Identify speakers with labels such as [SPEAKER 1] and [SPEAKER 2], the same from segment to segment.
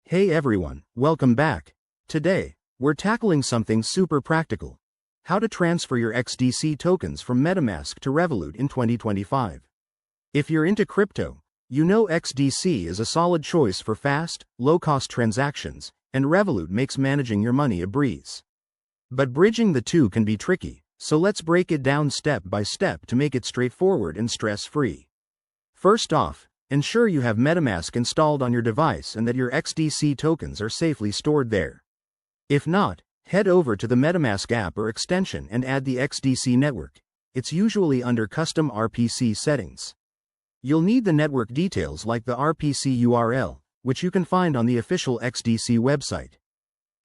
[SPEAKER 1] Hey everyone, welcome back. Today, we're tackling something super practical. How to transfer your XDC tokens from MetaMask to Revolut in 2025. If you're into crypto, you know XDC is a solid choice for fast, low-cost transactions, and Revolut makes managing your money a breeze. But bridging the two can be tricky, so let's break it down step by step to make it straightforward and stress-free. First off, ensure you have MetaMask installed on your device and that your XDC tokens are safely stored there. If not, head over to the MetaMask app or extension and add the XDC network. It's usually under Custom RPC settings. You'll need the network details like the RPC URL, which you can find on the official XDC website.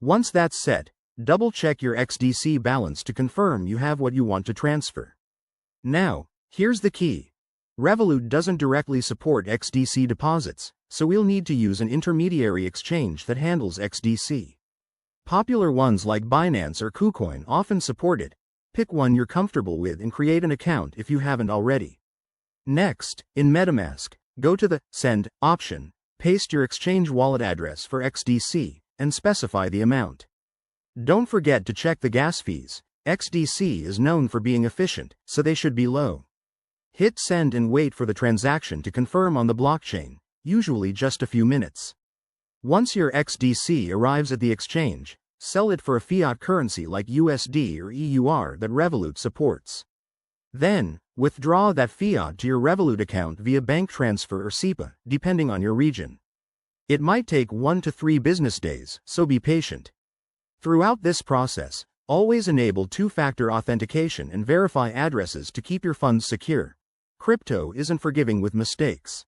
[SPEAKER 1] Once that's set, double-check your XDC balance to confirm you have what you want to transfer. Now, here's the key. Revolut doesn't directly support XDC deposits, so we'll need to use an intermediary exchange that handles XDC. Popular ones like Binance or KuCoin often support it. Pick one you're comfortable with and create an account if you haven't already. Next, in MetaMask, go to the Send option, paste your exchange wallet address for XDC, and specify the amount. Don't forget to check the gas fees. XDC is known for being efficient, so they should be low. Hit send and wait for the transaction to confirm on the blockchain, usually just a few minutes. Once your XDC arrives at the exchange, sell it for a fiat currency like USD or EUR that Revolut supports. Then, withdraw that fiat to your Revolut account via bank transfer or SEPA, depending on your region. It might take 1 to 3 business days, so be patient. Throughout this process, always enable two-factor authentication and verify addresses to keep your funds secure. Crypto isn't forgiving with mistakes.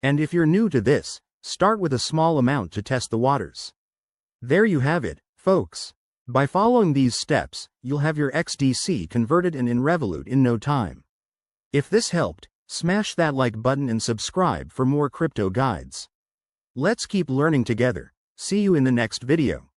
[SPEAKER 1] And if you're new to this, start with a small amount to test the waters. There you have it, folks. By following these steps, you'll have your XDC converted and in Revolut in no time. If this helped, smash that like button and subscribe for more crypto guides. Let's keep learning together. See you in the next video.